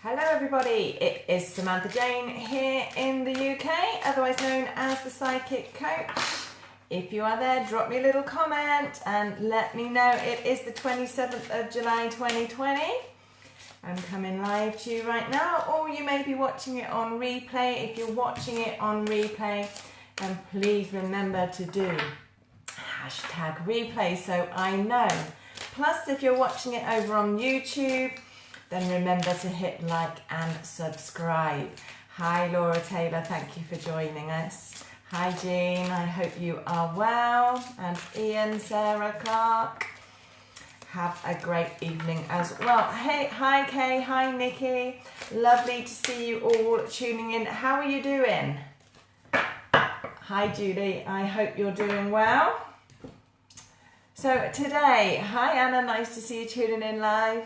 Hello everybody, it is Samantha Jane here in the UK, otherwise known as the Psychic Coach. If you are there, drop me a little comment and let me know. It is the 27th of July 2020. I'm coming live to you right now, or you may be watching it on replay. If you're watching it on replay, then please remember to do hashtag replay so I know. Plus, if you're watching it over on YouTube, then remember to hit like and subscribe. Hi Laura Taylor, thank you for joining us. Hi Jean, I hope you are well. And Ian, Sarah, Clark. Have a great evening as well. Hey, hi Kay, hi Nikki. Lovely to see you all tuning in. How are you doing? Hi Julie, I hope you're doing well. So today, hi Anna, nice to see you tuning in live.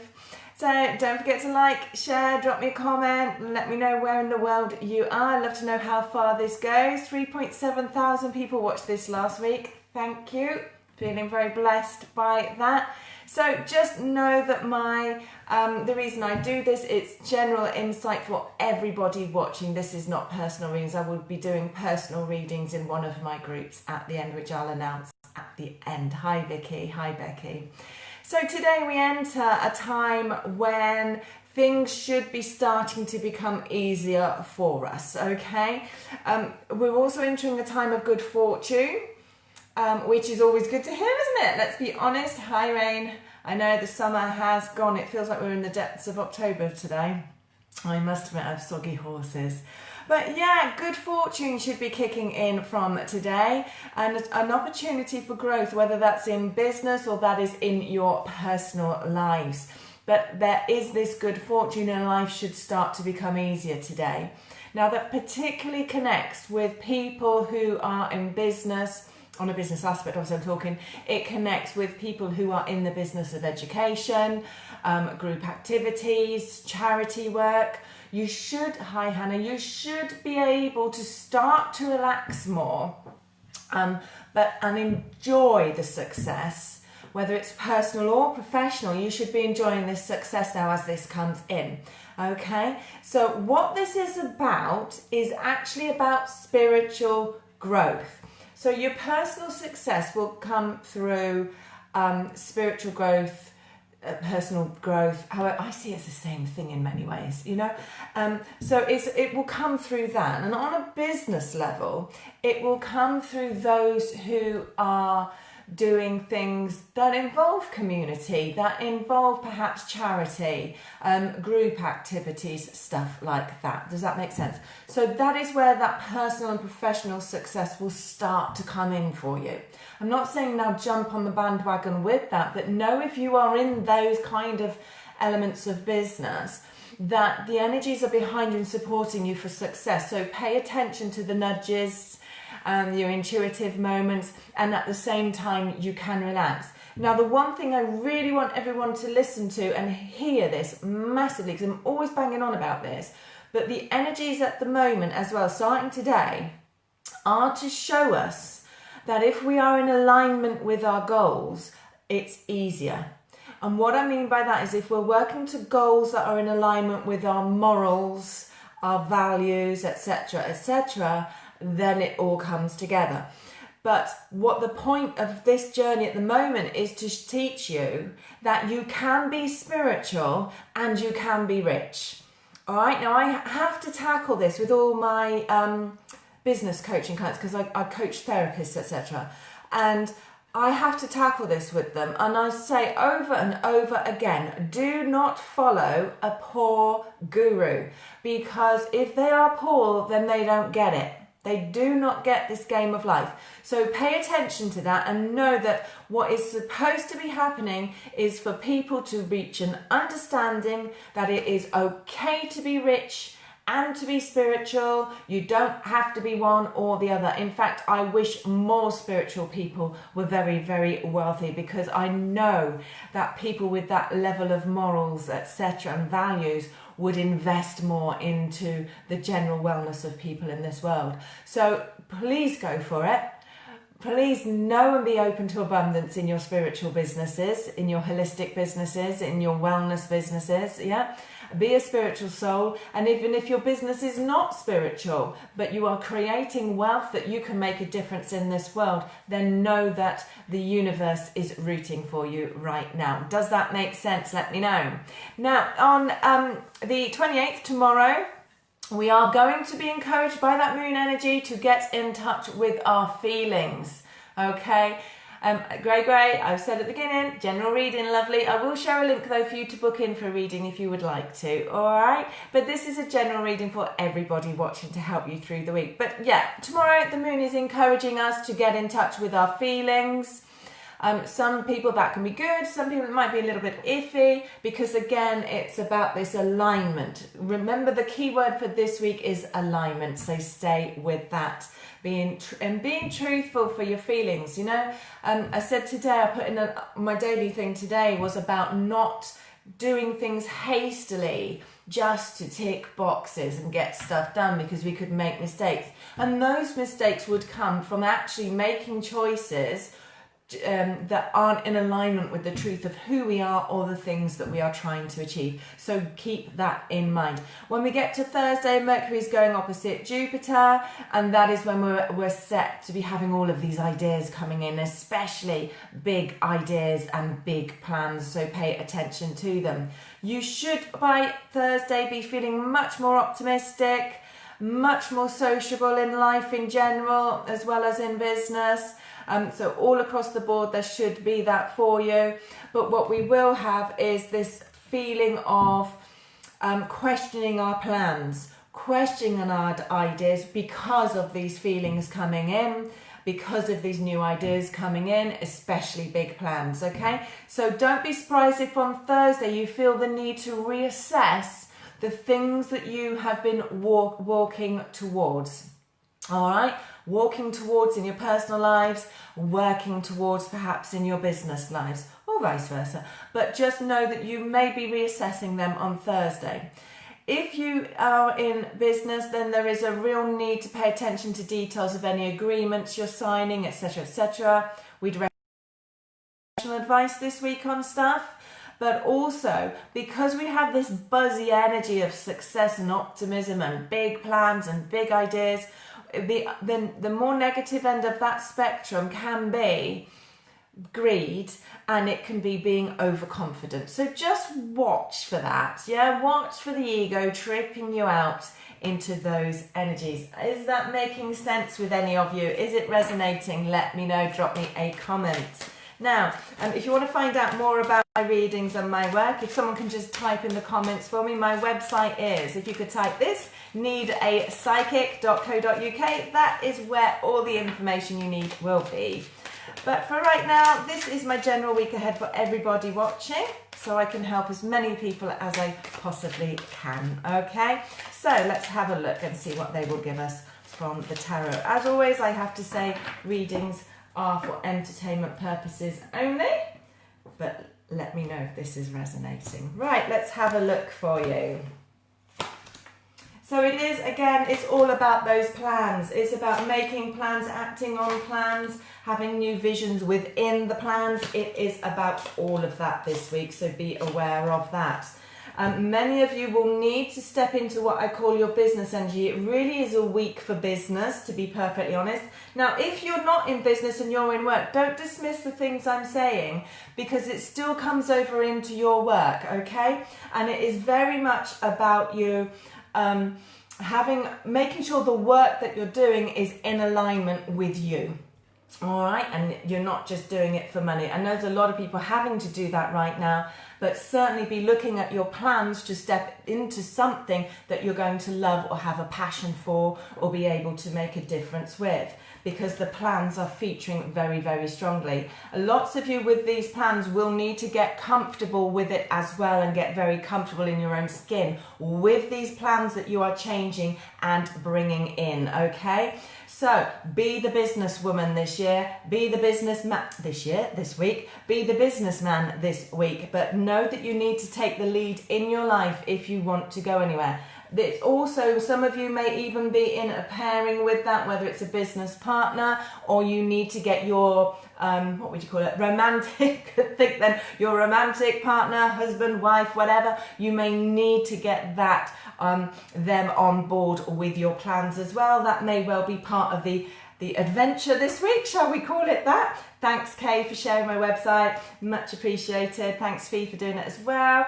So don't forget to like, share, drop me a comment, and let me know where in the world you are. I'd love to know how far this goes. 3.7 thousand people watched this last week. Thank you. Feeling very blessed by that. So just know that the reason I do this, it's general insight for everybody watching. This is not personal readings. I will be doing personal readings in one of my groups at the end, which I'll announce at the end. Hi Vicky, hi Becky. So today we enter a time when things should be starting to become easier for us, okay? We're also entering a time of good fortune, which is always good to hear, isn't it? Let's be honest. Hi Rain. I know the summer has gone. It feels like we're in the depths of October today. I must admit I have soggy horses. But yeah, good fortune should be kicking in from today, and an opportunity for growth, whether that's in business or that is in your personal lives. But there is this good fortune, and life should start to become easier today. Now that particularly connects with people who are in business, on a business aspect, obviously I'm talking, it connects with people who are in the business of education, group activities, charity work. You should, hi Hannah, you should be able to start to relax more and enjoy the success, whether it's personal or professional. You should be enjoying this success now as this comes in. Okay, so what this is actually about spiritual growth. So your personal success will come through spiritual growth, personal growth. However, I see it's the same thing in many ways, you know. So it will come through that, and on a business level, it will come through those who are doing things that involve community, that involve perhaps charity, group activities, stuff like that. Does that make sense? So that is where that personal and professional success will start to come in for you. I'm not saying now jump on the bandwagon with that, but know if you are in those kind of elements of business, that the energies are behind you and supporting you for success. So pay attention to the nudges, your intuitive moments, and at the same time you can relax. Now the one thing I really want everyone to listen to and hear this massively, because I'm always banging on about this, but the energies at the moment as well, starting today, are to show us that if we are in alignment with our goals, it's easier. And what I mean by that is if we're working to goals that are in alignment with our morals, our values, etc., etc., then it all comes together. But what the point of this journey at the moment is to teach you that you can be spiritual and you can be rich. All right, now I have to tackle this with all my business coaching clients, because I coach therapists, etc. And I have to tackle this with them. And I say over and over again, do not follow a poor guru, because if they are poor, then they don't get it. They do not get this game of life. So pay attention to that and know that what is supposed to be happening is for people to reach an understanding that it is okay to be rich and to be spiritual. You don't have to be one or the other. In fact, I wish more spiritual people were very, very wealthy, because I know that people with that level of morals, etc., and values would invest more into the general wellness of people in this world. So please go for it. please know and be open to abundance in your spiritual businesses, in your holistic businesses, in your wellness businesses. Yeah. Be a spiritual soul, and even if your business is not spiritual, but you are creating wealth that you can make a difference in this world, then know that the universe is rooting for you right now. Does that make sense? Let me know. Now, on the 28th, tomorrow, we are going to be encouraged by that moon energy to get in touch with our feelings. Okay. Gray, I've said at the beginning, general reading, lovely. I will share a link though for you to book in for a reading if you would like to, alright? But this is a general reading for everybody watching to help you through the week. But yeah, tomorrow the moon is encouraging us to get in touch with our feelings. Some people that can be good, some people it might be a little bit iffy, because again, it's about this alignment. Remember, the key word for this week is alignment, so stay with that. Being truthful for your feelings, you know. I said today, I put in my daily thing today was about not doing things hastily just to tick boxes and get stuff done, because we could make mistakes. And those mistakes would come from actually making choices that aren't in alignment with the truth of who we are or the things that we are trying to achieve. So keep that in mind. When we get to Thursday, Mercury is going opposite Jupiter, and that is when we're set to be having all of these ideas coming in, especially big ideas and big plans, so pay attention to them. You should by Thursday be feeling much more optimistic, much more sociable in life in general as well as in business. So all across the board there should be that for you. But what we will have is this feeling of questioning our plans, questioning our ideas because of these feelings coming in, because of these new ideas coming in, especially big plans, okay? So don't be surprised if on Thursday you feel the need to reassess the things that you have been walking towards, all right? Walking towards in your personal lives, working towards perhaps in your business lives, or vice versa. But just know that you may be reassessing them on Thursday. If you are in business, then there is a real need to pay attention to details of any agreements you're signing, etc., etc. We'd recommend professional advice this week on stuff. But also, because we have this buzzy energy of success and optimism and big plans and big ideas, the more negative end of that spectrum can be greed, and it can be being overconfident. So just watch for that, yeah? Watch for the ego tripping you out into those energies. Is that making sense with any of you? Is it resonating? Let me know, drop me a comment. Now, if you want to find out more about my readings and my work, if someone can just type in the comments for me, my website is, if you could type this, needapsychic.co.uk. That is where all the information you need will be. But for right now, this is my general week ahead for everybody watching, so I can help as many people as I possibly can, okay? So let's have a look and see what they will give us from the tarot. As always, I have to say readings are for entertainment purposes only, but let me know if this is resonating. Right, let's have a look for you. So it is, again, it's all about those plans. It's about making plans, acting on plans, having new visions within the plans. It is about all of that this week, so be aware of that. Many of you will need to step into what I call your business energy. It really is a week for business, to be perfectly honest. Now, if you're not in business and you're in work, don't dismiss the things I'm saying, because it still comes over into your work, okay? And it is very much about you making sure the work that you're doing is in alignment with you. All right, and you're not just doing it for money. I know there's a lot of people having to do that right now, but certainly be looking at your plans to step into something that you're going to love or have a passion for or be able to make a difference with, because the plans are featuring very, very strongly. Lots of you with these plans will need to get comfortable with it as well and get very comfortable in your own skin with these plans that you are changing and bringing in, okay? So be the businesswoman this year, be the businessman this week, be the businessman this week, but know that you need to take the lead in your life if you want to go anywhere. It's also, some of you may even be in a pairing with that, whether it's a business partner or you need to get your, what would you call it, romantic, think then, your romantic partner, husband, wife, whatever, you may need to get that, them on board with your plans as well. That may well be part of the adventure this week, shall we call it that? Thanks, Kay, for sharing my website. Much appreciated. Thanks, Fee, for doing it as well.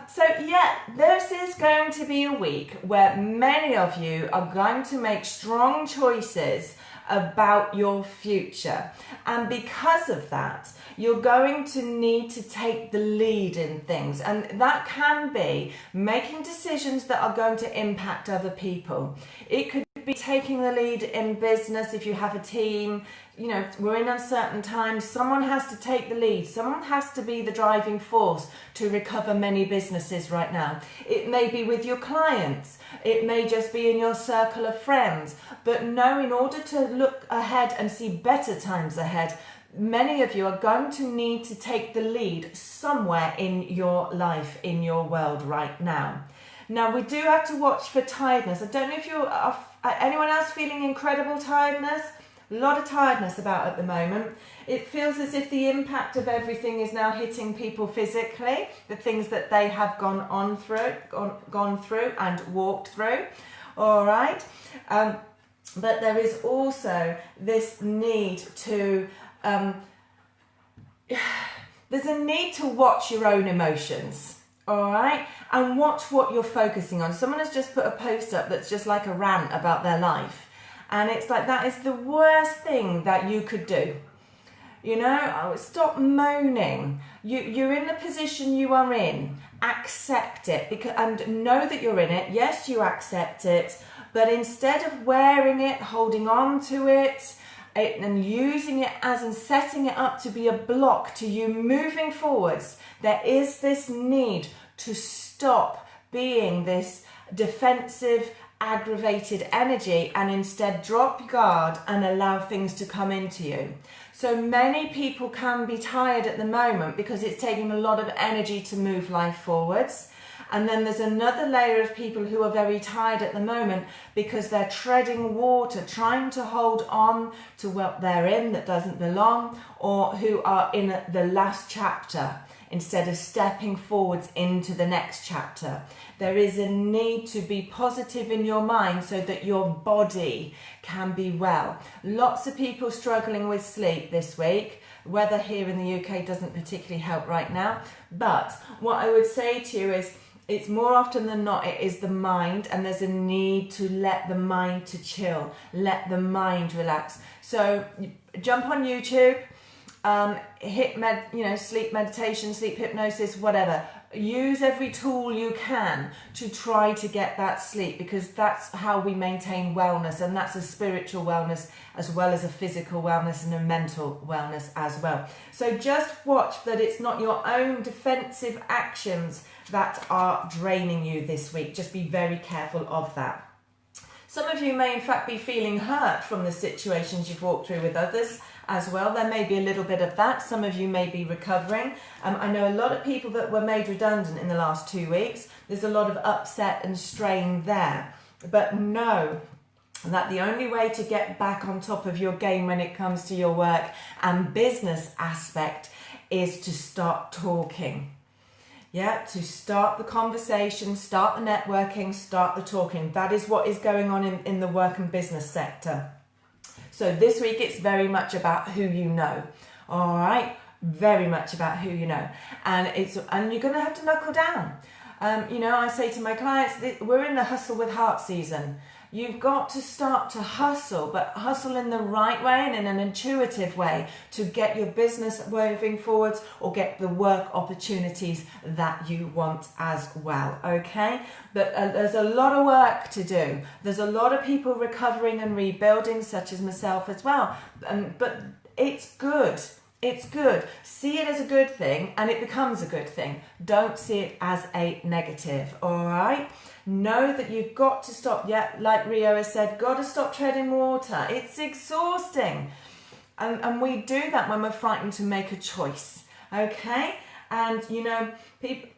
So yeah, this is going to be a week where many of you are going to make strong choices about your future. And because of that, you're going to need to take the lead in things. And that can be making decisions that are going to impact other people. It could be taking the lead in business if you have a team. You know, we're in uncertain times. Someone has to take the lead. Someone has to be the driving force to recover many businesses right now. It may be with your clients. It may just be in your circle of friends. But no, in order to look ahead and see better times ahead, many of you are going to need to take the lead somewhere in your life, in your world right now. Now, we do have to watch for tiredness. I don't know if you're, anyone else feeling incredible tiredness? A lot of tiredness about at the moment. It feels as if the impact of everything is now hitting people physically, the things that they have gone through and walked through. All right. But there is also this need to, there's a need to watch your own emotions. All right, and watch what you're focusing on. Someone has just put a post up that's just like a rant about their life. And it's like, that is the worst thing that you could do. You know, stop moaning. You're in the position you are in. Accept it, and know that you're in it. Yes, you accept it. But instead of wearing it, holding on to it, and using it as and setting it up to be a block to you moving forwards, there is this need to stop being this defensive, aggravated energy and instead drop your guard and allow things to come into you. So many people can be tired at the moment because it's taking a lot of energy to move life forwards. And then there's another layer of people who are very tired at the moment because they're treading water, trying to hold on to what they're in that doesn't belong, or who are in the last chapter instead of stepping forwards into the next chapter. There is a need to be positive in your mind so that your body can be well. Lots of people struggling with sleep this week. Weather here in the UK doesn't particularly help right now. But what I would say to you is, it's more often than not, it is the mind, and there's a need to let the mind to chill, let the mind relax. So jump on YouTube, sleep meditation, sleep hypnosis, whatever. Use every tool you can to try to get that sleep, because that's how we maintain wellness, and that's a spiritual wellness as well as a physical wellness and a mental wellness as well. So just watch that it's not your own defensive actions that are draining you this week. Just be very careful of that. Some of you may in fact be feeling hurt from the situations you've walked through with others as well. There may be a little bit of that. Some of you may be recovering. I know a lot of people that were made redundant in the last 2 weeks. There's a lot of upset and strain there. But know that the only way to get back on top of your game when it comes to your work and business aspect is to start talking. Yeah, to start the conversation, start the networking, start the talking. That is what is going on in the work and business sector. So this week it's very much about who you know. All right, very much about who you know, and you're going to have to knuckle down. I say to my clients, we're in the hustle with heart season. You've got to start to hustle, but hustle in the right way and in an intuitive way to get your business moving forwards or get the work opportunities that you want as well, okay? But there's a lot of work to do. There's a lot of people recovering and rebuilding, such as myself as well. But it's good. It's good. See it as a good thing and it becomes a good thing. Don't see it as a negative, all right? Know that you've got to stop, like Rio has said, got to stop treading water. It's exhausting. And we do that when we're frightened to make a choice, okay? And,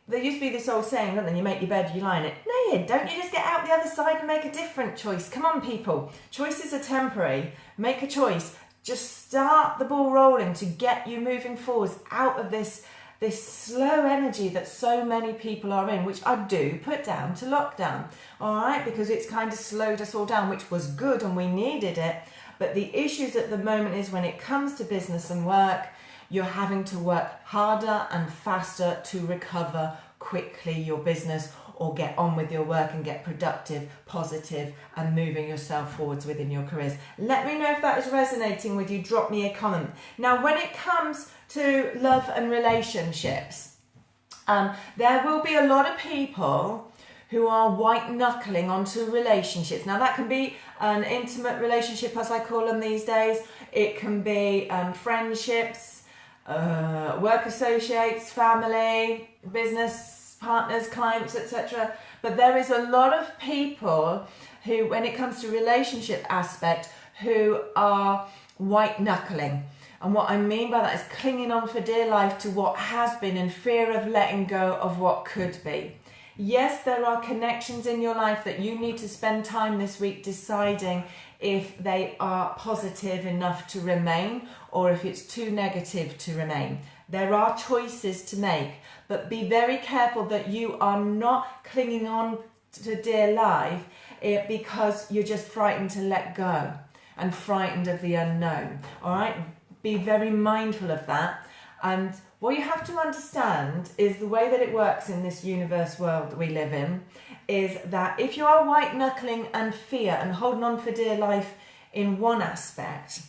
there used to be this old saying, don't there? You make your bed, you lie in it. No, you don't. You just get out the other side and make a different choice. Come on, people. Choices are temporary. Make a choice. Just start the ball rolling to get you moving forwards out of this slow energy that so many people are in, which I do put down to lockdown, all right? Because it's kind of slowed us all down, which was good and we needed it. But the issues at the moment is when it comes to business and work, you're having to work harder and faster to recover quickly your business or get on with your work and get productive, positive, and moving yourself forwards within your careers. Let me know if that is resonating with you. Drop me a comment. Now, when it comes to love and relationships, there will be a lot of people who are white knuckling onto relationships. Now, that can be an intimate relationship, as I call them these days. It can be friendships, work associates, family, business partners, clients, etc. But there is a lot of people who, when it comes to relationship aspect, who are white knuckling. And what I mean by that is clinging on for dear life to what has been in fear of letting go of what could be. Yes, there are connections in your life that you need to spend time this week deciding if they are positive enough to remain or if it's too negative to remain. There are choices to make, but be very careful that you are not clinging on to dear life because you're just frightened to let go and frightened of the unknown. All right? Be very mindful of that. And what you have to understand is the way that it works in this universe world that we live in is that if you are white knuckling and fear and holding on for dear life in one aspect,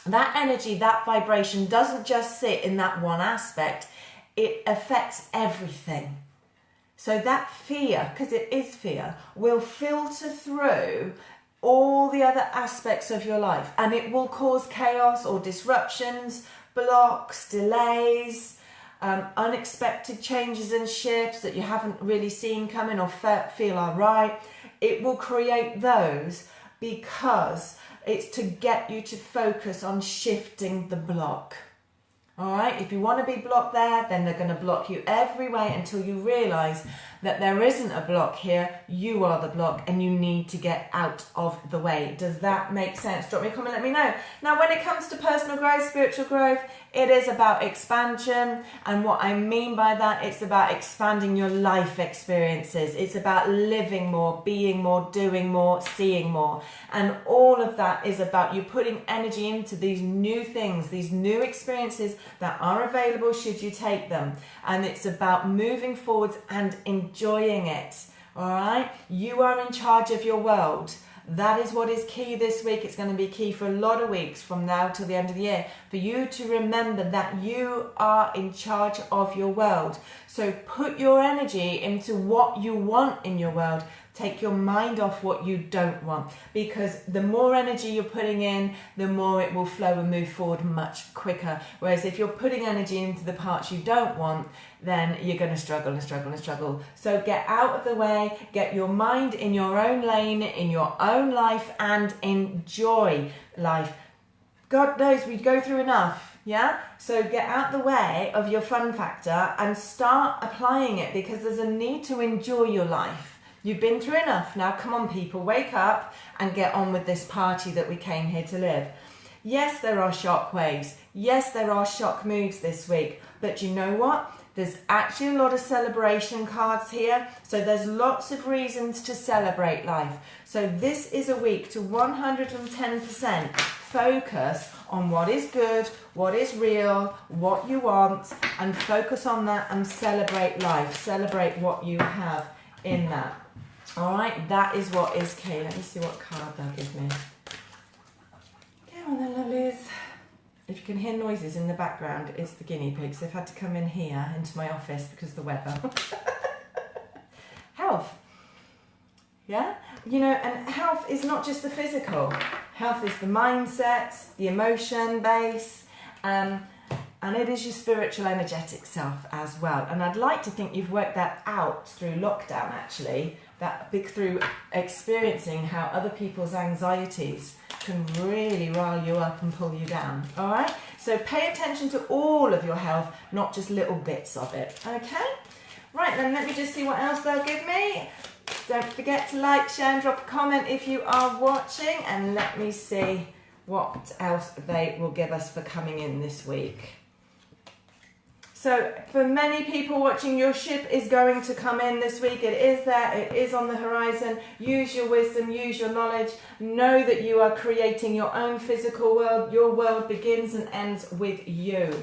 that energy, that vibration doesn't just sit in that one aspect, it affects everything. So that fear, because it is fear, will filter through all the other aspects of your life, and it will cause chaos or disruptions, blocks, delays, unexpected changes and shifts that you haven't really seen coming or feel are right. It will create those because it's to get you to focus on shifting the block. All right, if you want to be blocked there, then they're going to block you every way until you realise that there isn't a block here, you are the block and you need to get out of the way. Does that make sense? Drop me a comment, let me know. Now, when it comes to personal growth, spiritual growth, it is about expansion, and what I mean by that, it's about expanding your life experiences. It's about living more, being more, doing more, seeing more, and all of that is about you putting energy into these new things, these new experiences that are available should you take them, and it's about moving forwards and enjoying it. All right, you are in charge of your world. That is what is key this week. It's going to be key for a lot of weeks from now till the end of the year, for you to remember that you are in charge of your world. So put your energy into what you want in your world. Take your mind off what you don't want, because the more energy you're putting in, the more it will flow and move forward much quicker. Whereas if you're putting energy into the parts you don't want, then you're going to struggle and struggle and struggle. So get out of the way, get your mind in your own lane, in your own life, and enjoy life. God knows we go through enough, yeah? So get out the way of your fun factor and start applying it, because there's a need to enjoy your life. You've been through enough. Now, come on, people, wake up and get on with this party that we came here to live. Yes, there are shock waves. Yes, there are shock moves this week. But you know what? There's actually a lot of celebration cards here. So there's lots of reasons to celebrate life. So this is a week to 110% focus on what is good, what is real, what you want, and focus on that and celebrate life. Celebrate what you have in that. All right, that is what is key. Let me see what card they'll give me. Come on then, lovelies. If you can hear noises in the background, it's the guinea pigs. They've had to come in here into my office because of the weather. Health. Yeah? You know, and health is not just the physical. Health is the mindset, the emotion base, and it is your spiritual, energetic self as well. And I'd like to think you've worked that out through lockdown, actually, through experiencing how other people's anxieties can really rile you up and pull you down. All right? So pay attention to all of your health, not just little bits of it. Okay? Right, then let me just see what else they'll give me. Don't forget to like, share and drop a comment if you are watching, and let me see what else they will give us for coming in this week. So for many people watching, your ship is going to come in this week. It is there, it is on the horizon. Use your wisdom, use your knowledge. Know that you are creating your own physical world. Your world begins and ends with you.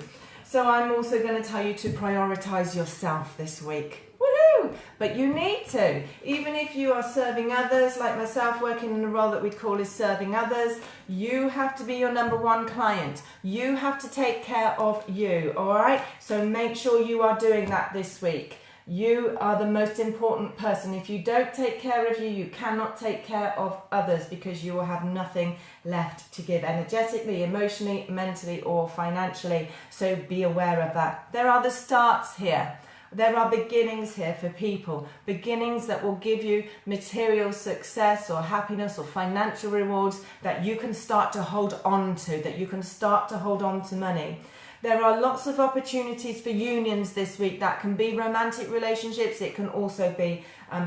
So I'm also going to tell you to prioritize yourself this week. Woohoo! But you need to. Even if you are serving others, like myself, working in a role that we call is serving others, you have to be your number one client. You have to take care of you, all right? So make sure you are doing that this week. You are the most important person. If you don't take care of you, you cannot take care of others, because you will have nothing left to give energetically, emotionally, mentally, or financially. So be aware of that. There are the starts here. There are beginnings here for people, beginnings that will give you material success or happiness or financial rewards that you can start to hold on to, that you can start to hold on to money. There are lots of opportunities for unions this week. That can be romantic relationships. It can also be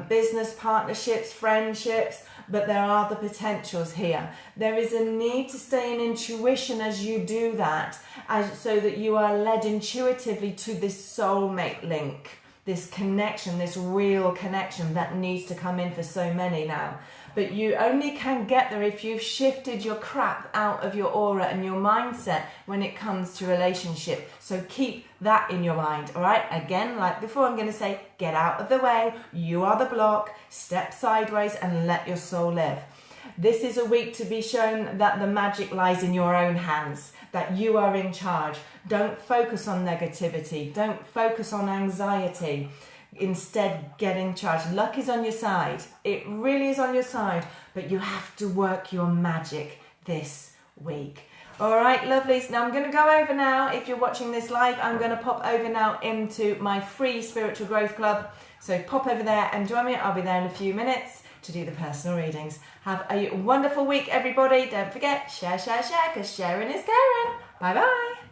business partnerships, friendships, but there are the potentials here. There is a need to stay in intuition as you do that, so that you are led intuitively to this soulmate link, this connection, this real connection that needs to come in for so many now. But you only can get there if you've shifted your crap out of your aura and your mindset when it comes to relationship. So keep that in your mind, all right? Again, like before, I'm going to say, get out of the way. You are the block. Step sideways and let your soul live. This is a week to be shown that the magic lies in your own hands, that you are in charge. Don't focus on negativity. Don't focus on anxiety. Instead, get in charge. Luck is on your side. It really is on your side, but you have to work your magic this week. All right, lovelies. Now I'm going to go over now. If you're watching this live, I'm going to pop over now into my free Spiritual Growth Club. So pop over there and join me. I'll be there in a few minutes to do the personal readings. Have a wonderful week, everybody. Don't forget, share, because sharing is caring. Bye-bye.